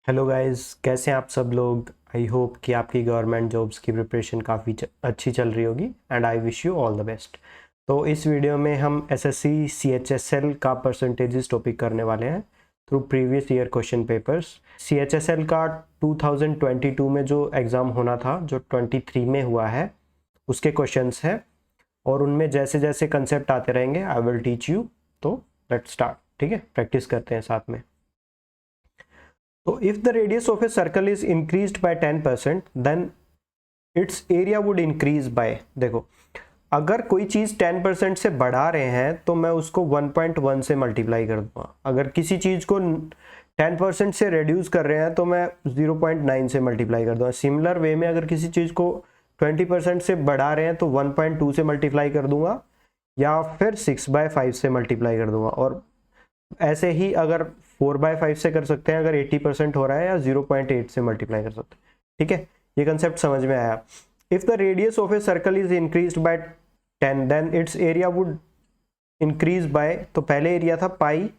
Hello guys, कैसे हैं आप सब लोग। आई होप कि आपकी गवर्नमेंट जॉब्स की प्रिपरेशन काफ़ी अच्छी चल रही होगी and I wish you all the best. तो इस वीडियो में हम एसएससी सीएचएसएल का परसेंटेजेस टॉपिक करने वाले हैं through previous year question papers. CHSL का 2022 में जो एग्ज़ाम होना था, जो 23 में हुआ है, उसके क्वेश्चंस हैं और उनमें जैसे जैसे कंसेप्ट आते रहेंगे आई विल टीच यू। तो लेट्स स्टार्ट, ठीक है, प्रैक्टिस करते हैं साथ में। तो if the radius of a circle is increased by 10% then its area would increase by, देखो अगर कोई चीज 10% से बढ़ा रहे हैं तो मैं उसको 1.1 से मल्टीप्लाई कर दूंगा। अगर किसी चीज को 10% से रिड्यूस कर रहे हैं तो मैं 0.9 से मल्टीप्लाई कर दूंगा। सिमिलर वे में अगर किसी चीज को 20% से बढ़ा रहे हैं तो 1.2 से मल्टीप्लाई कर दूंगा या फिर 6/5 से मल्टीप्लाई कर दूंगा। और ऐसे ही अगर 4/5 से कर सकते हैं अगर 80% हो रहा है, या 0.8 से मल्टीप्लाई कर सकते हैं। ठीक है, ये कंसेप्ट समझ में आया। If the radius of a circle is increased by 10 then its area would increase by, तो पहले एरिया था पाई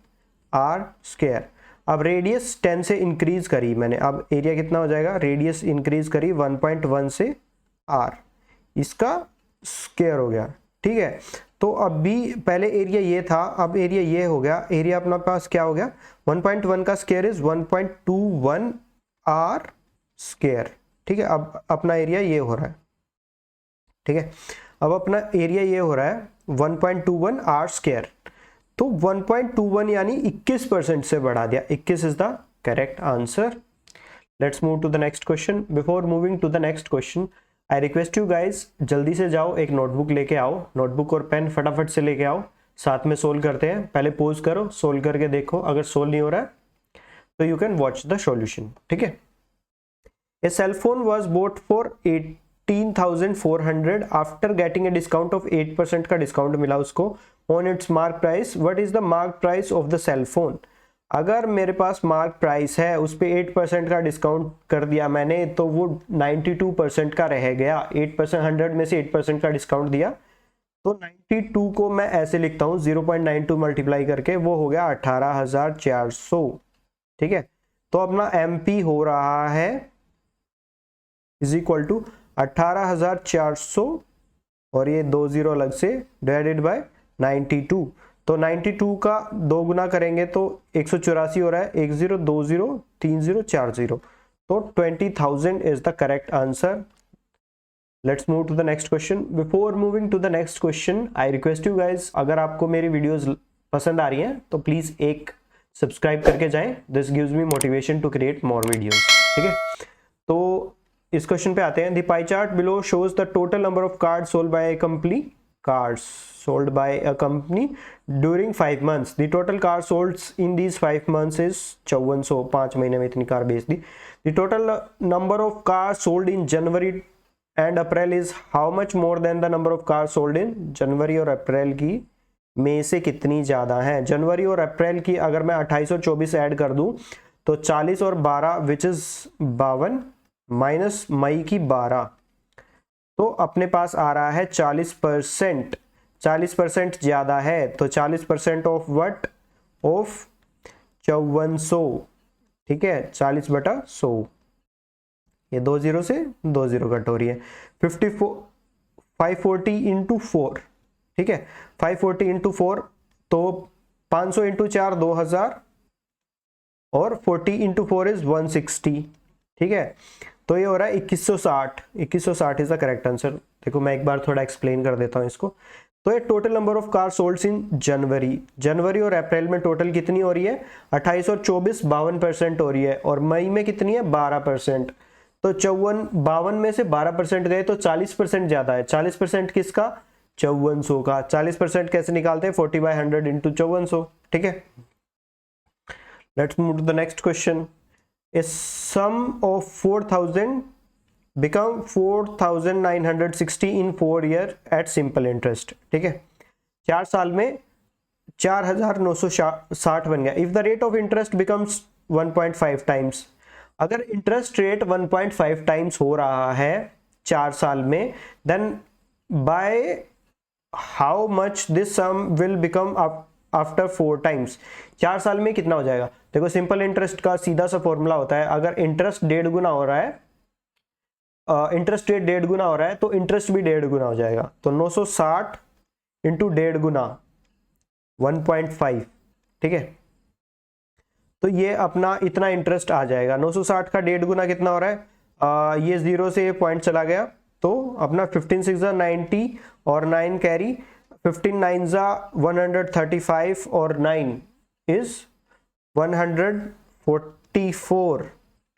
आर स्क्वायर। अब रेडियस 10 से इंक्रीज करी मैंने, अब एरिया कितना हो जाएगा, रेडियस इंक्रीज करी 1.1 से आर, इसका स्क्वायर हो गया। ठीक है, तो अभी पहले एरिया ये था, अब एरिया ये हो गया। एरिया अपना पास क्या हो गया, 1.1 का स्क्वायर इज 1.21 आर स्क्वायर। ठीक है, अब अपना एरिया ये हो रहा है। ठीक है, अब अपना एरिया ये हो रहा है 1.21 आर स्क्वायर। तो 1.21 यानी 21% से बढ़ा दिया, 21 is the correct answer. Let's move to the next question. Before moving to the next question I request you guys, जल्दी से जाओ, एक नोटबुक लेके आओ, नोटबुक और पेन फटाफट से लेके आओ, साथ में सोल्व करते हैं। पहले पोज करो, सोल्व करके देखो, अगर सोल्व नहीं हो रहा है तो you can watch the solution. ठीक है, a cell phone was bought for 18,400 after getting a discount of 8% का डिस्काउंट मिला उसको on its mark price. What is the mark price of the cell phone. अगर मेरे पास मार्क प्राइस है, उस पर 8% का डिस्काउंट कर दिया मैंने, तो वो 92% का रह गया। 8%, 100 में से 8% का डिस्काउंट दिया, तो 92 को मैं ऐसे लिखता हूँ 0.92 मल्टीप्लाई करके, वो हो गया 18,400। ठीक है, तो अपना MP हो रहा है इज इक्वल टू 18,400 और ये 2 जीरो अलग से डिवाइडेड बाय 92। तो 92 का 2 गुना करेंगे तो 184 हो रहा है, 10 20 30 40, तो 20,000 is the correct answer. Let's move to the next question. Before moving to the next question I request you guys, अगर आपको मेरी वीडियोस पसंद आ रही हैं तो प्लीज एक सब्सक्राइब करके जाएं, this gives me motivation to create more videos. ठीक है, तो इस क्वेश्चन पे आते हैं। The pie chart below shows the total number of card sold by a company, cards sold by a company during 5 months. The total car sold in these 5 months is 5400, 5 महीने में इतनी कार बेच दी। The total number of cars sold in January and April is how much more than the number of cars sold in जनवरी और अप्रैल की में से कितनी ज़्यादा है। जनवरी और अप्रैल की अगर मैं 28 और 24 ऐड कर दूं तो 40 और 12 विच इज़ 52 माइनस मई की 12, तो अपने पास आ रहा है 40%। 40% ज्यादा है, तो 40% ऑफ वट, ऑफ 5400। ठीक है, 40/100, ये 2 जीरो से 2 जीरो कट हो रही है। 540 इंटू 4, ठीक है, 540 इंटू 4, तो 500 इंटू 4 2000 और 40 इंटू 4 इज 160। ठीक है, तो ये हो रहा है 2160। 2160 इज द करेक्ट आंसर। देखो मैं एक बार थोड़ा एक्सप्लेन कर देता हूँ इसको। तो ये total number of car sold in जनवरी और अप्रैल में टोटल कितनी हो रही है, 28 और 24 52% हो रही है, और मई में कितनी है 12%। तो 52 में से 12% गए तो 40% ज्यादा है। 40% किसका, 5400 का। 40% कैसे निकालते हैं, 40/100 इंटू 5400। ठीक है, let's move to the next question. A sum of 4,000 become 4,960 in 4 year at simple interest। ठीक है, 4 साल में 4,960 बन गया। If the rate of interest becomes 1.5 times, अगर इंटरेस्ट रेट 1.5 टाइम्स हो रहा है 4 साल में, then by how much this sum will become after 4 times. 4 साल में कितना हो जाएगा, देखो सिंपल इंटरेस्ट का सीधा सा फॉर्मूला होता है, अगर इंटरेस्ट 1.5 गुना हो रहा है, इंटरेस्ट रेट 1.5 गुना हो रहा है तो इंटरेस्ट भी 1.5 गुना हो जाएगा। तो 960 इंटू 1.5 गुना 1.5, ठीक है। तो ये अपना इतना इंटरेस्ट आ जाएगा। 960 का 1.5 गुना कितना हो रहा है, ये 0 से ये पॉइंट चला गया तो अपना 15 6 90 और 9 कैरी, 15 9 135 और 9 इज 144,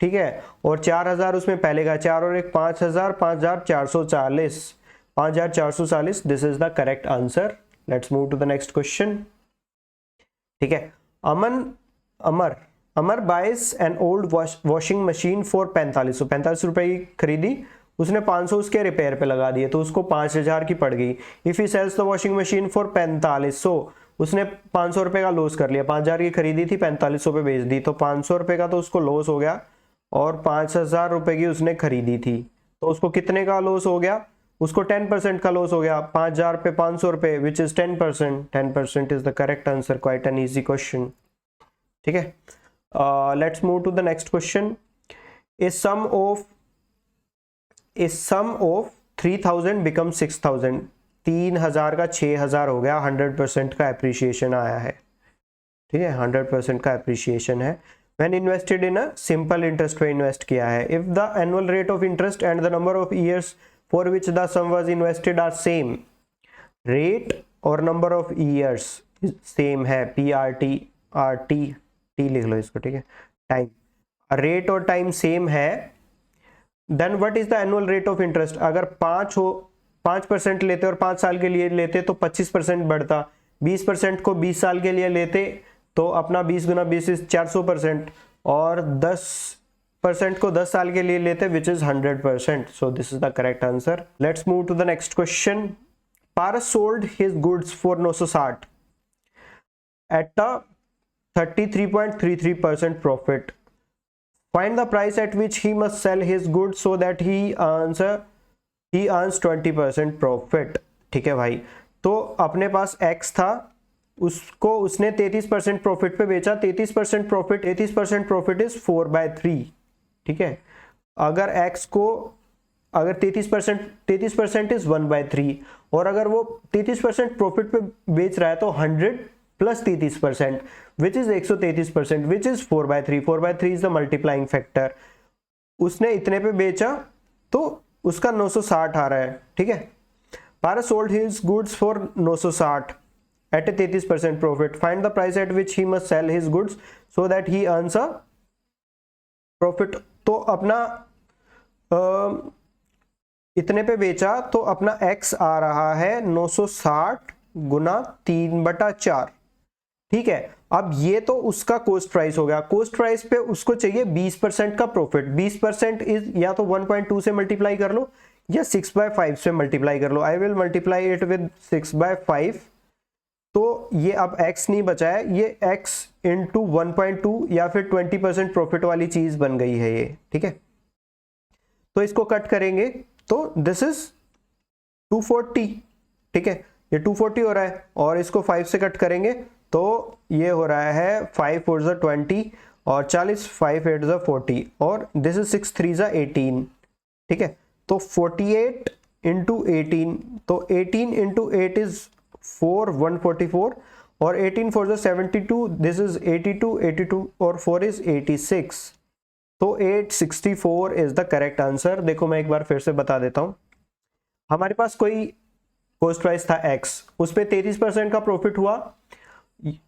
ठीक है। और 4000 उसमें पहले का 4 और 1 5000, 5440, 5440, this is the correct answer. Let's move to the next question, ठीक है। Amar buys an old washing machine for 45 रुपए की खरीदी, उसने 500 उसके रिपेयर पे लगा दिए तो उसको 5000 की पड़ गई। If he sells the washing machine for 4500, उसने 500 रुपए का लॉस कर लिया, 5000 की खरीदी थी 4500 पे बेच दी, तो 500 रुपए का तो उसको लॉस हो गया और 5000 रुपए की उसने खरीदी थी तो उसको कितने का लॉस हो गया, उसको 10% का लॉस हो गया। 5000 पे 500 रुपए which is 10%, 10% is the correct answer. Quite an easy question, ठीक है। Let's move to the next question. A sum of 3000 become 6000, 3000 का 6000 हो गया, 100% का एप्रिसिएशन आया है, ठीक है। 100% का एप्रिसिएशन है। When invested in a simple interest पे इन्वेस्ट किया है, if the annual rate of interest and the number of years for which the sum was invested are same, rate और number of years same है, PRT लिख लो इसको, ठीक है। Time, rate और टाइम सेम है, then what is the annual rate of interest. अगर 5% लेते और 5 साल के लिए लेते तो 25% बढ़ता, 20% को 20 साल के लिए लेते तो अपना 20 गुना 20 इज 400%, और 10% को 10 साल के लिए लेते which is 100%। So this is the correct answer. Let's move to the next question. Paras sold his goods for 960 at a 33.33% profit. Find the price at which he must sell his goods so that he earns 20% profit, ठीक है भाई। तो अपने पास x था, उसको उसने 33% profit पे बेचा, 33% प्रॉफिट इज 4/3, ठीक है। अगर x को अगर 33% इज 1/3 और अगर वो 33% प्रॉफिट पे बेच रहा है तो 100 plus 33% which is 133%, which is 4/3, 4/3 is the multiplying factor. उसने इतने पे बेचा तो उसका 960 आ रहा है, ठीक है। Paras sold his goods for 960 at a 33% profit. Find the price at which he must sell his goods so that he earns a profit. तो अपना इतने पे बेचा तो अपना x आ रहा है 960 गुना 3/4, ठीक है। अब ये तो उसका कॉस्ट प्राइस हो गया। कॉस्ट प्राइस पे उसको चाहिए 20% का प्रॉफिट। 20% इज या तो 1.2 से मल्टीप्लाई कर लो या 6/5 से मल्टीप्लाई कर लो। I will multiply it with 6/5। तो ये अब x नहीं बचा है, ये x इंटू 1.2 या फिर 20% प्रॉफिट वाली चीज बन गई है ये, ठीक है। तो इसको कट करेंगे तो दिस इज 240, ठीक है। ये 240 हो रहा है और इसको 5 से कट करेंगे तो ये हो रहा है 5 4 ज़ा 20 और 40, 5 8 ज़ा 40 और दिस इज 6 3 ज़ा 18, ठीक है। तो 48 इंटू 18, तो 18 इंटू 8 इज 4 144 और 18 4 ज़ा 72, दिस इज 82 और 4 इज 86, तो 864 इज द करेक्ट आंसर। देखो मैं एक बार फिर से बता देता हूं। हमारे पास कोई कॉस्ट प्राइस था x, उस पे 33% का प्रॉफिट हुआ,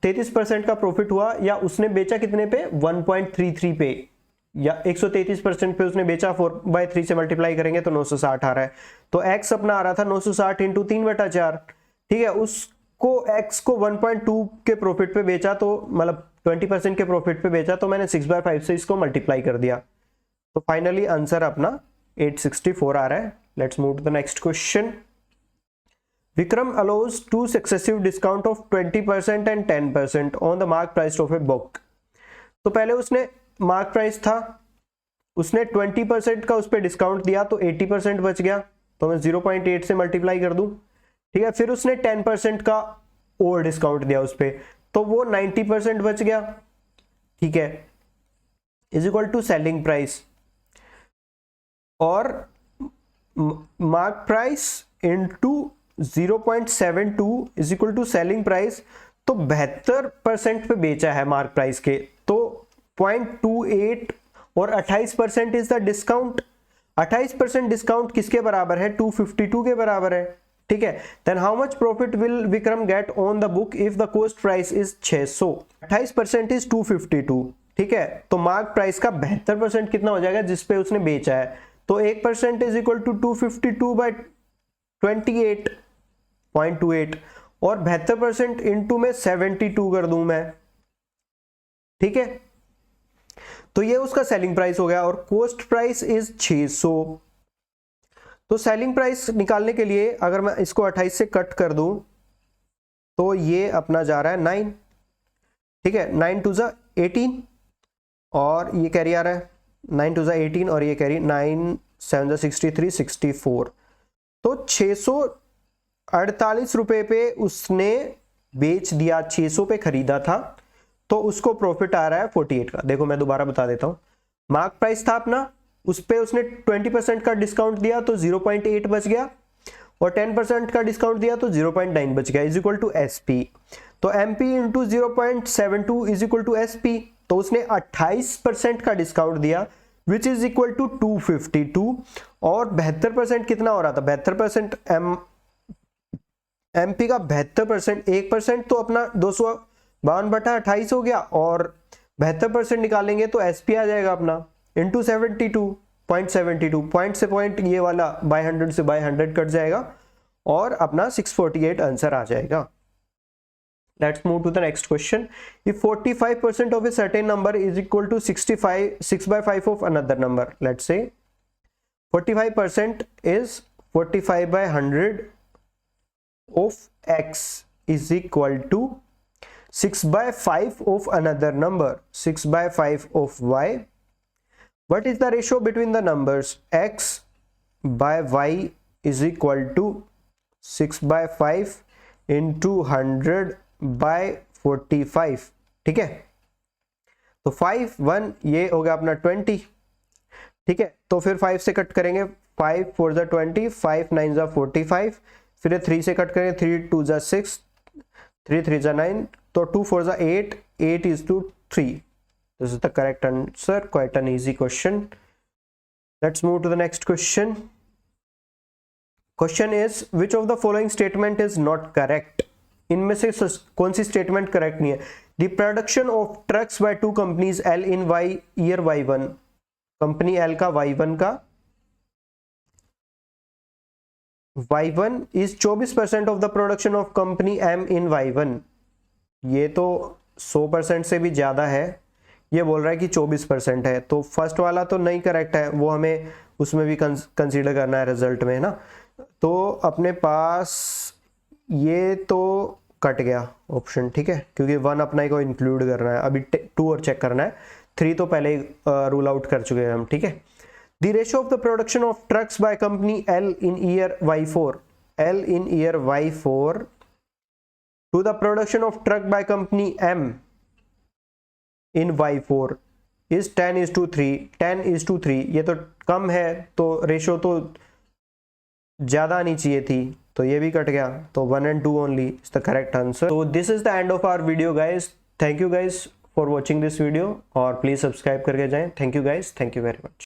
33% का प्रॉफिट हुआ या उसने बेचा कितने पे 1.33 पे, या 133% पे उसने बेचा, 4/3 से मल्टीप्लाई करेंगे तो 960 आ रहा है। तो x अपना आ रहा था 960 इंटू 3/4, ठीक है। उसको x को 1.2 के प्रॉफिट पे बेचा तो मतलब 20% के प्रॉफिट पे बेचा तो मैंने 6/5 से इसको मल्टीप्लाई कर दिया, तो फाइनली आंसर अपना 864 आ रहा है। Let's move to the next question. Vikram allows 2 successive discount of 20% and 10% on the mark price of a book. तो पहले उसने मार्क प्राइस था, उसने 20% का उस पर डिस्काउंट दिया तो 80% बच गया, तो मैं 0.8 से मल्टीप्लाई कर दूं, ठीक है। फिर उसने 10% का और डिस्काउंट दिया उस पर तो वो 90% बच गया, ठीक है, is equal to selling price, और mark price into 0.72 is equal to selling price. तो 72% पे बेचा है मार्क प्राइस के, तो 0.28 और 28% इज द डिस्काउंट। 28% डिस्काउंट किसके बराबर है? 252 के बराबर है, ठीक है। Then how much profit will Vikram get on the book if the cost price is 600? 28% is 252, ठीक है। तो मार्क प्राइस का 72% कितना हो जाएगा जिसपे उसने बेचा है? तो 1% इज इक्वल टू 252 बाई 28.28, और 72% इंटू में 72 कर दूं मैं, ठीक है। तो ये उसका सेलिंग प्राइस हो गया, और कॉस्ट प्राइस इज 600। तो सेलिंग प्राइस निकालने के लिए अगर मैं इसको 28 से कट कर दूं तो ये अपना जा रहा है 9, ठीक है। 9 टू ज़ा 18, और ये कैरी आ रहा है 9 टू ज़ा 18, और ये कैरी 9 7 ज़ा 63 64। तो 648 रुपए पे उसने बेच दिया, 600 पे खरीदा था, तो उसको प्रॉफिट आ रहा है 48 का। देखो मैं दोबारा बता देता हूं, मार्क प्राइस था अपना, उस पे उसने 20% का डिस्काउंट दिया तो 0.8 बच गया, और 10% का डिस्काउंट दिया तो 0.9 बच गया, इज इक्वल टू एसपी। तो MP into 0.72 is equal to SP. तो उसने 28% का डिस्काउंट दिया विच इज इक्वल टू 252, और 72% कितना हो रहा था? 72% एमपी का 72%, 1% तो अपना 252/28 हो गया, और 72% निकालेंगे तो एसपी आ जाएगा अपना इंटू 72.72, पॉइंट से पॉइंट ये वाला बाय 100 से बाय 100 कट जाएगा, और अपना 648 आंसर आ जाएगा। Let's move to the next question. If 45% of a certain number is equal to 6/5 of another number, let's say 45% is 45 by 100 of x is equal to 6/5 of another number, 6/5 of y. What is the ratio between the numbers? X by y is equal to 6/5 into 100 bye 45, ठीक है। तो 5 1 ये हो गया अपना 20, ठीक है। तो फिर 5 से कट करेंगे, 5 4 ज़ा 20, 5 9 ज़ा 45, फिर 3 से कट करेंगे, 3 2 ज़ा 6, 3 3 ज़ा 9, तो 2 4 ज़ा 8, 8 is to 3. This is the correct answer. Quite an easy question. Let's move to the next question. Question is, which of the following statement is not correct? इनमें से कौन सी स्टेटमेंट करेक्ट नहीं है? The production of trucks by two companies L in Y year Y1, company L का Y1 का Y1 is 24% of the production of company M in Y1। ये तो 100% से भी ज्यादा है, ये बोल रहा है कि 24% है, तो फर्स्ट वाला तो नहीं करेक्ट है, वो हमें उसमें भी कंसीडर करना है रिजल्ट में, है ना। तो अपने पास ये तो कट गया ऑप्शन, ठीक है, क्योंकि 1 अपना को इंक्लूड करना है, अभी 2 और चेक करना है, 3 तो पहले ही रूल आउट कर चुके हैं हम, ठीक है। The ratio of the production of trucks by company L in year Y4, L in year Y4 to the production of truck by company M in Y4 is 10:3, 10:3। ये तो कम है, तो रेशियो तो ज्यादा आनी चाहिए थी, तो ये भी कट गया, तो 1 and 2 only is the correct answer. So this is the end of our video guys. Thank you guys for watching this video, और प्लीज सब्सक्राइब करके जाएं। Thank you guys, thank you very much.